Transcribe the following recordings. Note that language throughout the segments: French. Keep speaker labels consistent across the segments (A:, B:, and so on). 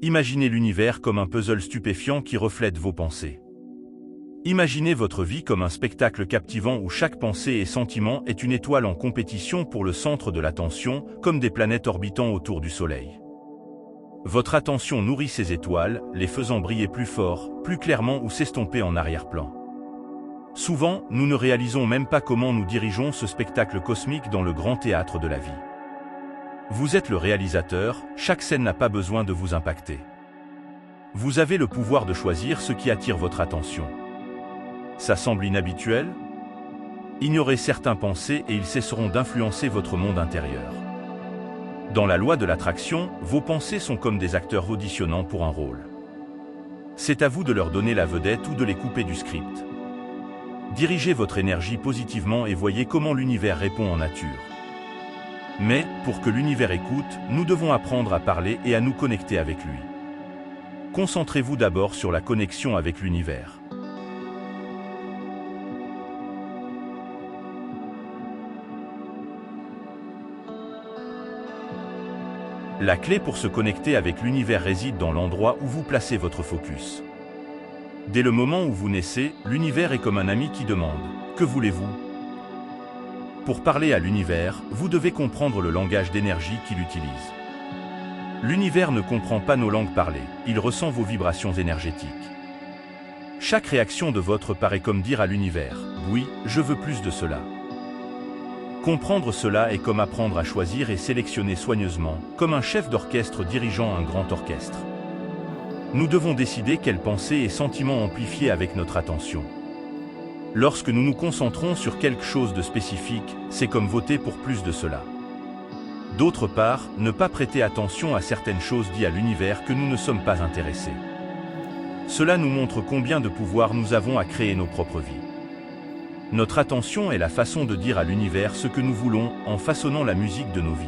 A: Imaginez l'univers comme un puzzle stupéfiant qui reflète vos pensées. Imaginez votre vie comme un spectacle captivant où chaque pensée et sentiment est une étoile en compétition pour le centre de l'attention, comme des planètes orbitant autour du Soleil. Votre attention nourrit ces étoiles, les faisant briller plus fort, plus clairement ou s'estomper en arrière-plan. Souvent, nous ne réalisons même pas comment nous dirigeons ce spectacle cosmique dans le grand théâtre de la vie. Vous êtes le réalisateur, chaque scène n'a pas besoin de vous impacter. Vous avez le pouvoir de choisir ce qui attire votre attention. Ça semble inhabituel? Ignorez certains pensées et ils cesseront d'influencer votre monde intérieur. Dans la loi de l'attraction, vos pensées sont comme des acteurs auditionnant pour un rôle. C'est à vous de leur donner la vedette ou de les couper du script. Dirigez votre énergie positivement et voyez comment l'univers répond en nature. Mais, pour que l'univers écoute, nous devons apprendre à parler et à nous connecter avec lui. Concentrez-vous d'abord sur la connexion avec l'univers. La clé pour se connecter avec l'univers réside dans l'endroit où vous placez votre focus. Dès le moment où vous naissez, l'univers est comme un ami qui demande « Que voulez-vous » Pour parler à l'univers, vous devez comprendre le langage d'énergie qu'il utilise. L'univers ne comprend pas nos langues parlées, il ressent vos vibrations énergétiques. Chaque réaction de votre part est comme dire à l'univers « Oui, je veux plus de cela ». Comprendre cela est comme apprendre à choisir et sélectionner soigneusement, comme un chef d'orchestre dirigeant un grand orchestre. Nous devons décider quelles pensées et sentiments amplifier avec notre attention. Lorsque nous nous concentrons sur quelque chose de spécifique, c'est comme voter pour plus de cela. D'autre part, ne pas prêter attention à certaines choses dit à l'univers que nous ne sommes pas intéressés. Cela nous montre combien de pouvoir nous avons à créer nos propres vies. Notre attention est la façon de dire à l'univers ce que nous voulons en façonnant la musique de nos vies.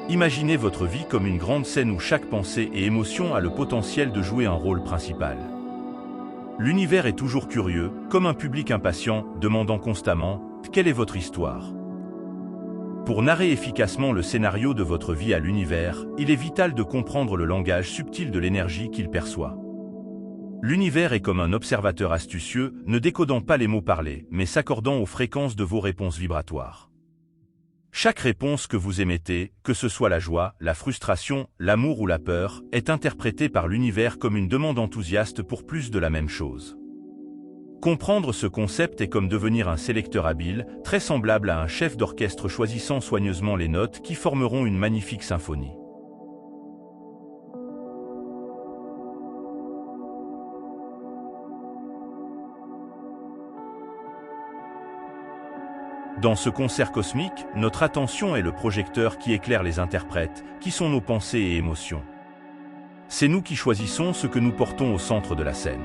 A: Imaginez votre vie comme une grande scène où chaque pensée et émotion a le potentiel de jouer un rôle principal. L'univers est toujours curieux, comme un public impatient, demandant constamment « Quelle est votre histoire ?» Pour narrer efficacement le scénario de votre vie à l'univers, il est vital de comprendre le langage subtil de l'énergie qu'il perçoit. L'univers est comme un observateur astucieux, ne décodant pas les mots parlés, mais s'accordant aux fréquences de vos réponses vibratoires. Chaque réponse que vous émettez, que ce soit la joie, la frustration, l'amour ou la peur, est interprétée par l'univers comme une demande enthousiaste pour plus de la même chose. Comprendre ce concept est comme devenir un sélecteur habile, très semblable à un chef d'orchestre choisissant soigneusement les notes qui formeront une magnifique symphonie. Dans ce concert cosmique, notre attention est le projecteur qui éclaire les interprètes, qui sont nos pensées et émotions. C'est nous qui choisissons ce que nous portons au centre de la scène.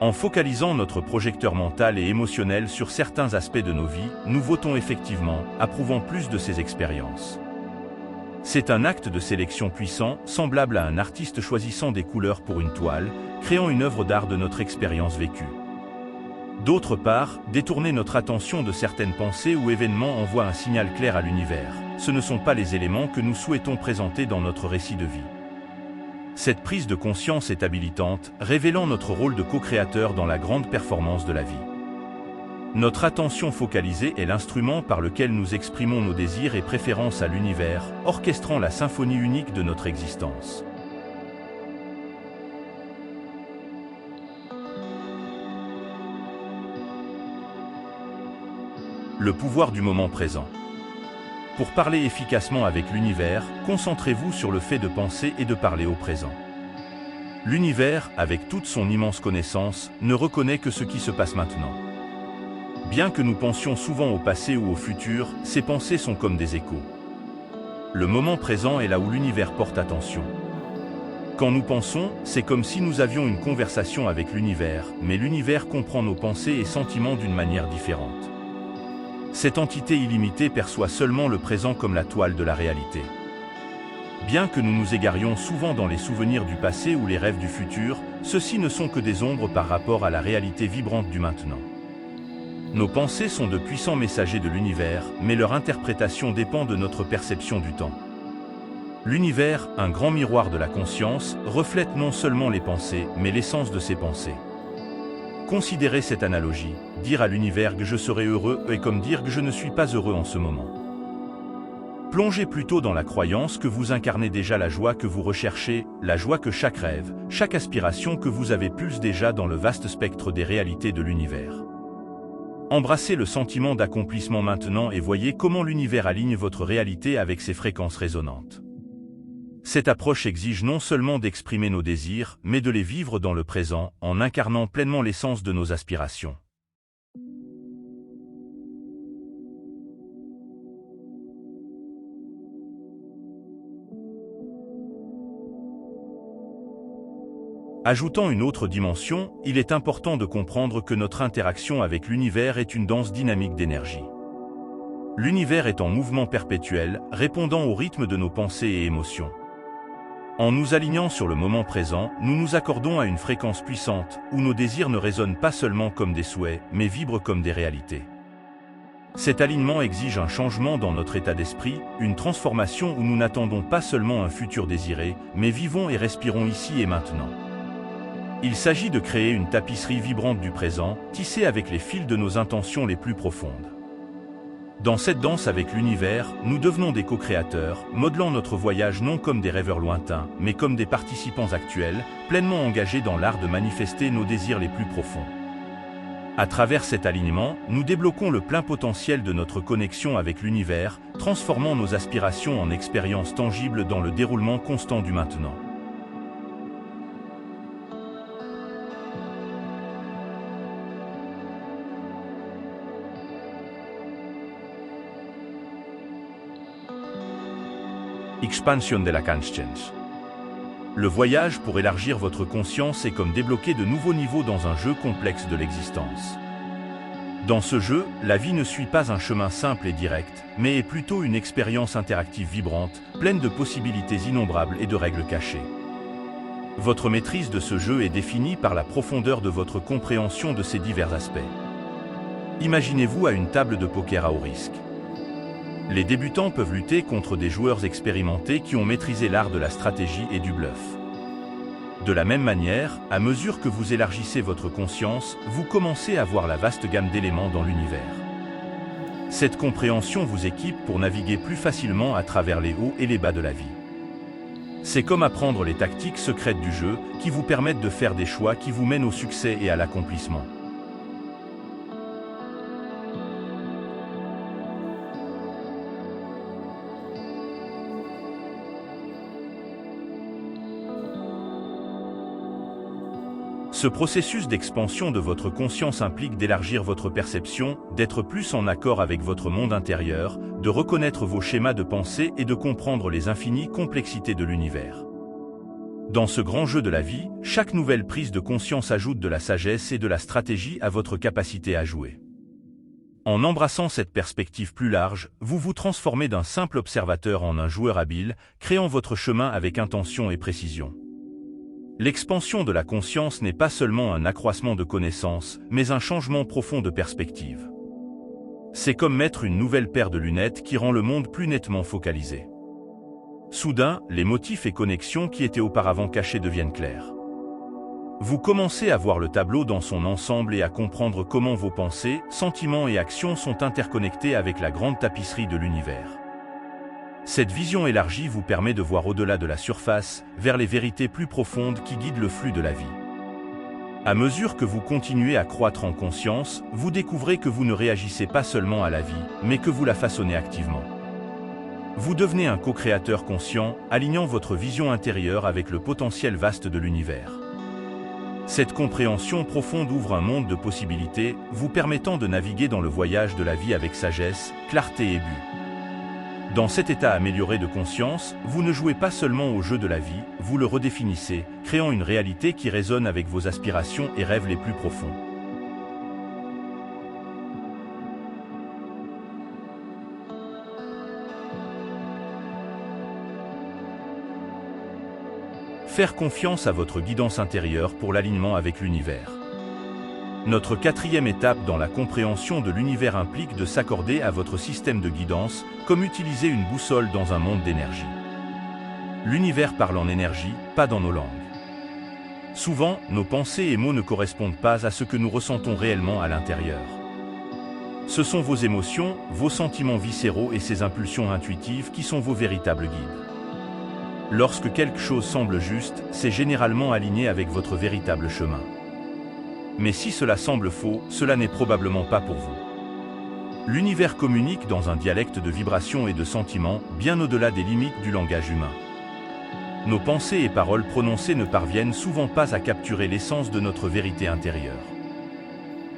A: En focalisant notre projecteur mental et émotionnel sur certains aspects de nos vies, nous votons effectivement, approuvant plus de ces expériences. C'est un acte de sélection puissant, semblable à un artiste choisissant des couleurs pour une toile, créant une œuvre d'art de notre expérience vécue. D'autre part, détourner notre attention de certaines pensées ou événements envoie un signal clair à l'univers. Ce ne sont pas les éléments que nous souhaitons présenter dans notre récit de vie. Cette prise de conscience est habilitante, révélant notre rôle de co-créateur dans la grande performance de la vie. Notre attention focalisée est l'instrument par lequel nous exprimons nos désirs et préférences à l'univers, orchestrant la symphonie unique de notre existence. Le pouvoir du moment présent. Pour parler efficacement avec l'univers, concentrez-vous sur le fait de penser et de parler au présent. L'univers, avec toute son immense connaissance, ne reconnaît que ce qui se passe maintenant. Bien que nous pensions souvent au passé ou au futur, ces pensées sont comme des échos. Le moment présent est là où l'univers porte attention. Quand nous pensons, c'est comme si nous avions une conversation avec l'univers, mais l'univers comprend nos pensées et sentiments d'une manière différente. Cette entité illimitée perçoit seulement le présent comme la toile de la réalité. Bien que nous nous égarions souvent dans les souvenirs du passé ou les rêves du futur, ceux-ci ne sont que des ombres par rapport à la réalité vibrante du maintenant. Nos pensées sont de puissants messagers de l'univers, mais leur interprétation dépend de notre perception du temps. L'univers, un grand miroir de la conscience, reflète non seulement les pensées, mais l'essence de ces pensées. Considérez cette analogie, dire à l'univers que je serai heureux est comme dire que je ne suis pas heureux en ce moment. Plongez plutôt dans la croyance que vous incarnez déjà la joie que vous recherchez, la joie que chaque rêve, chaque aspiration que vous avez pulse déjà dans le vaste spectre des réalités de l'univers. Embrassez le sentiment d'accomplissement maintenant et voyez comment l'univers aligne votre réalité avec ses fréquences résonantes. Cette approche exige non seulement d'exprimer nos désirs, mais de les vivre dans le présent, en incarnant pleinement l'essence de nos aspirations. Ajoutant une autre dimension, il est important de comprendre que notre interaction avec l'univers est une danse dynamique d'énergie. L'univers est en mouvement perpétuel, répondant au rythme de nos pensées et émotions. En nous alignant sur le moment présent, nous nous accordons à une fréquence puissante, où nos désirs ne résonnent pas seulement comme des souhaits, mais vibrent comme des réalités. Cet alignement exige un changement dans notre état d'esprit, une transformation où nous n'attendons pas seulement un futur désiré, mais vivons et respirons ici et maintenant. Il s'agit de créer une tapisserie vibrante du présent, tissée avec les fils de nos intentions les plus profondes. Dans cette danse avec l'univers, nous devenons des co-créateurs, modelant notre voyage non comme des rêveurs lointains, mais comme des participants actuels, pleinement engagés dans l'art de manifester nos désirs les plus profonds. À travers cet alignement, nous débloquons le plein potentiel de notre connexion avec l'univers, transformant nos aspirations en expériences tangibles dans le déroulement constant du maintenant. Expansion de la conscience. Le voyage pour élargir votre conscience est comme débloquer de nouveaux niveaux dans un jeu complexe de l'existence. Dans ce jeu, la vie ne suit pas un chemin simple et direct, mais est plutôt une expérience interactive vibrante, pleine de possibilités innombrables et de règles cachées. Votre maîtrise de ce jeu est définie par la profondeur de votre compréhension de ses divers aspects. Imaginez-vous à une table de poker à haut risque. Les débutants peuvent lutter contre des joueurs expérimentés qui ont maîtrisé l'art de la stratégie et du bluff. De la même manière, à mesure que vous élargissez votre conscience, vous commencez à voir la vaste gamme d'éléments dans l'univers. Cette compréhension vous équipe pour naviguer plus facilement à travers les hauts et les bas de la vie. C'est comme apprendre les tactiques secrètes du jeu qui vous permettent de faire des choix qui vous mènent au succès et à l'accomplissement. Ce processus d'expansion de votre conscience implique d'élargir votre perception, d'être plus en accord avec votre monde intérieur, de reconnaître vos schémas de pensée et de comprendre les infinies complexités de l'univers. Dans ce grand jeu de la vie, chaque nouvelle prise de conscience ajoute de la sagesse et de la stratégie à votre capacité à jouer. En embrassant cette perspective plus large, vous vous transformez d'un simple observateur en un joueur habile, créant votre chemin avec intention et précision. L'expansion de la conscience n'est pas seulement un accroissement de connaissances, mais un changement profond de perspective. C'est comme mettre une nouvelle paire de lunettes qui rend le monde plus nettement focalisé. Soudain, les motifs et connexions qui étaient auparavant cachés deviennent clairs. Vous commencez à voir le tableau dans son ensemble et à comprendre comment vos pensées, sentiments et actions sont interconnectés avec la grande tapisserie de l'univers. Cette vision élargie vous permet de voir au-delà de la surface, vers les vérités plus profondes qui guident le flux de la vie. À mesure que vous continuez à croître en conscience, vous découvrez que vous ne réagissez pas seulement à la vie, mais que vous la façonnez activement. Vous devenez un co-créateur conscient, alignant votre vision intérieure avec le potentiel vaste de l'univers. Cette compréhension profonde ouvre un monde de possibilités, vous permettant de naviguer dans le voyage de la vie avec sagesse, clarté et but. Dans cet état amélioré de conscience, vous ne jouez pas seulement au jeu de la vie, vous le redéfinissez, créant une réalité qui résonne avec vos aspirations et rêves les plus profonds. Faire confiance à votre guidance intérieure pour l'alignement avec l'univers. Notre quatrième étape dans la compréhension de l'univers implique de s'accorder à votre système de guidance, comme utiliser une boussole dans un monde d'énergie. L'univers parle en énergie, pas dans nos langues. Souvent, nos pensées et mots ne correspondent pas à ce que nous ressentons réellement à l'intérieur. Ce sont vos émotions, vos sentiments viscéraux et ces impulsions intuitives qui sont vos véritables guides. Lorsque quelque chose semble juste, c'est généralement aligné avec votre véritable chemin. Mais si cela semble faux, cela n'est probablement pas pour vous. L'univers communique dans un dialecte de vibrations et de sentiments, bien au-delà des limites du langage humain. Nos pensées et paroles prononcées ne parviennent souvent pas à capturer l'essence de notre vérité intérieure.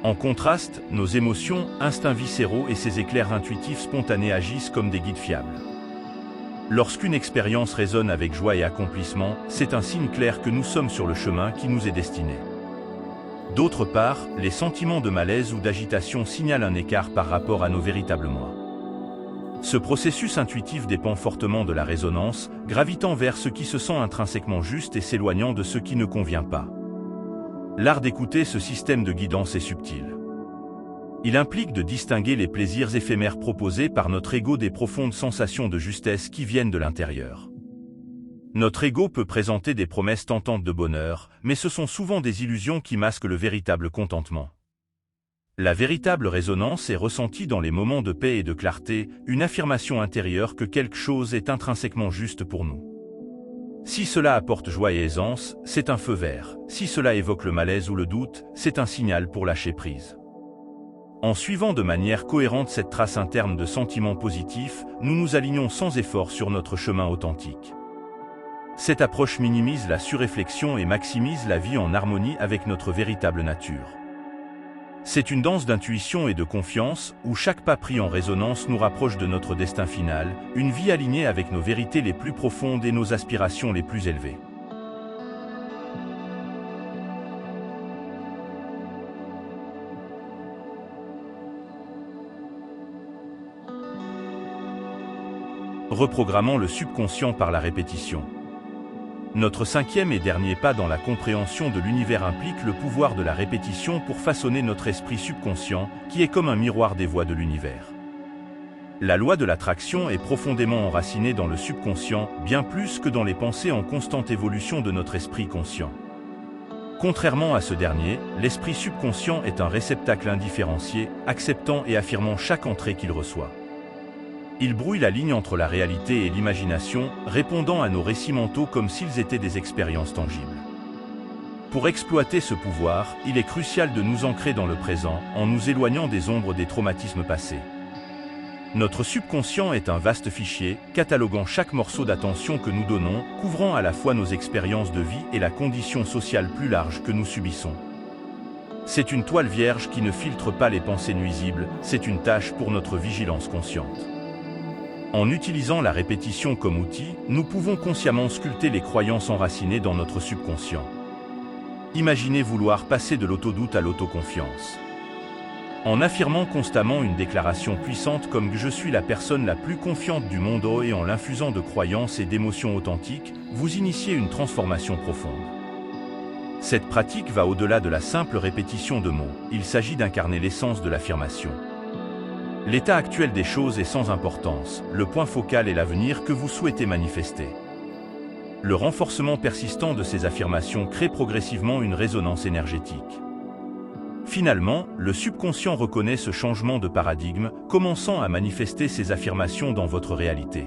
A: En contraste, nos émotions, instincts viscéraux et ces éclairs intuitifs spontanés agissent comme des guides fiables. Lorsqu'une expérience résonne avec joie et accomplissement, c'est un signe clair que nous sommes sur le chemin qui nous est destiné. D'autre part, les sentiments de malaise ou d'agitation signalent un écart par rapport à nos véritables moi. Ce processus intuitif dépend fortement de la résonance, gravitant vers ce qui se sent intrinsèquement juste et s'éloignant de ce qui ne convient pas. L'art d'écouter ce système de guidance est subtil. Il implique de distinguer les plaisirs éphémères proposés par notre ego des profondes sensations de justesse qui viennent de l'intérieur. Notre ego peut présenter des promesses tentantes de bonheur, mais ce sont souvent des illusions qui masquent le véritable contentement. La véritable résonance est ressentie dans les moments de paix et de clarté, une affirmation intérieure que quelque chose est intrinsèquement juste pour nous. Si cela apporte joie et aisance, c'est un feu vert. Si cela évoque le malaise ou le doute, c'est un signal pour lâcher prise. En suivant de manière cohérente cette trace interne de sentiments positifs, nous nous alignons sans effort sur notre chemin authentique. Cette approche minimise la surréflexion et maximise la vie en harmonie avec notre véritable nature. C'est une danse d'intuition et de confiance, où chaque pas pris en résonance nous rapproche de notre destin final, une vie alignée avec nos vérités les plus profondes et nos aspirations les plus élevées. Reprogrammons le subconscient par la répétition. Notre cinquième et dernier pas dans la compréhension de l'univers implique le pouvoir de la répétition pour façonner notre esprit subconscient, qui est comme un miroir des voies de l'univers. La loi de l'attraction est profondément enracinée dans le subconscient, bien plus que dans les pensées en constante évolution de notre esprit conscient. Contrairement à ce dernier, l'esprit subconscient est un réceptacle indifférencié, acceptant et affirmant chaque entrée qu'il reçoit. Il brouille la ligne entre la réalité et l'imagination, répondant à nos récits mentaux comme s'ils étaient des expériences tangibles. Pour exploiter ce pouvoir, il est crucial de nous ancrer dans le présent, en nous éloignant des ombres des traumatismes passés. Notre subconscient est un vaste fichier, cataloguant chaque morceau d'attention que nous donnons, couvrant à la fois nos expériences de vie et la condition sociale plus large que nous subissons. C'est une toile vierge qui ne filtre pas les pensées nuisibles, c'est une tâche pour notre vigilance consciente. En utilisant la répétition comme outil, nous pouvons consciemment sculpter les croyances enracinées dans notre subconscient. Imaginez vouloir passer de l'autodoute à l'autoconfiance. En affirmant constamment une déclaration puissante comme « Je suis la personne la plus confiante du monde » et en l'infusant de croyances et d'émotions authentiques, vous initiez une transformation profonde. Cette pratique va au-delà de la simple répétition de mots, il s'agit d'incarner l'essence de l'affirmation. L'état actuel des choses est sans importance, le point focal est l'avenir que vous souhaitez manifester. Le renforcement persistant de ces affirmations crée progressivement une résonance énergétique. Finalement, le subconscient reconnaît ce changement de paradigme, commençant à manifester ces affirmations dans votre réalité.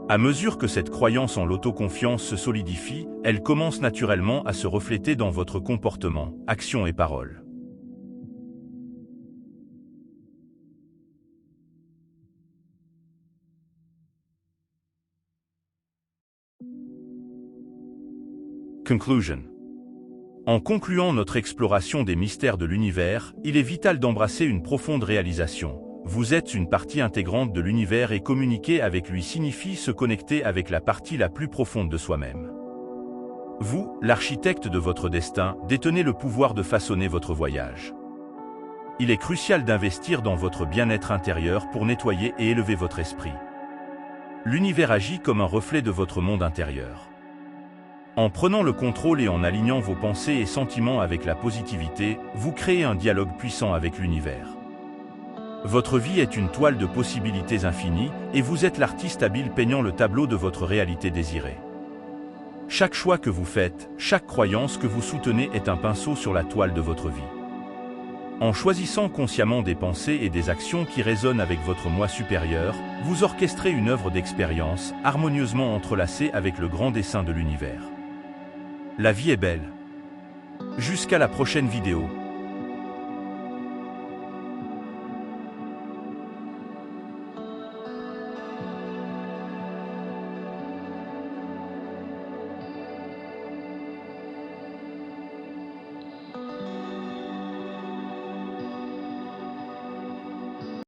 A: À mesure que cette croyance en l'autoconfiance se solidifie, elle commence naturellement à se refléter dans votre comportement, actions et paroles. Conclusion. En concluant notre exploration des mystères de l'univers, il est vital d'embrasser une profonde réalisation. Vous êtes une partie intégrante de l'univers et communiquer avec lui signifie se connecter avec la partie la plus profonde de soi-même. Vous, l'architecte de votre destin, détenez le pouvoir de façonner votre voyage. Il est crucial d'investir dans votre bien-être intérieur pour nettoyer et élever votre esprit. L'univers agit comme un reflet de votre monde intérieur. En prenant le contrôle et en alignant vos pensées et sentiments avec la positivité, vous créez un dialogue puissant avec l'univers. Votre vie est une toile de possibilités infinies, et vous êtes l'artiste habile peignant le tableau de votre réalité désirée. Chaque choix que vous faites, chaque croyance que vous soutenez est un pinceau sur la toile de votre vie. En choisissant consciemment des pensées et des actions qui résonnent avec votre moi supérieur, vous orchestrez une œuvre d'expérience, harmonieusement entrelacée avec le grand dessein de l'univers. La vie est belle. Jusqu'à la prochaine vidéo.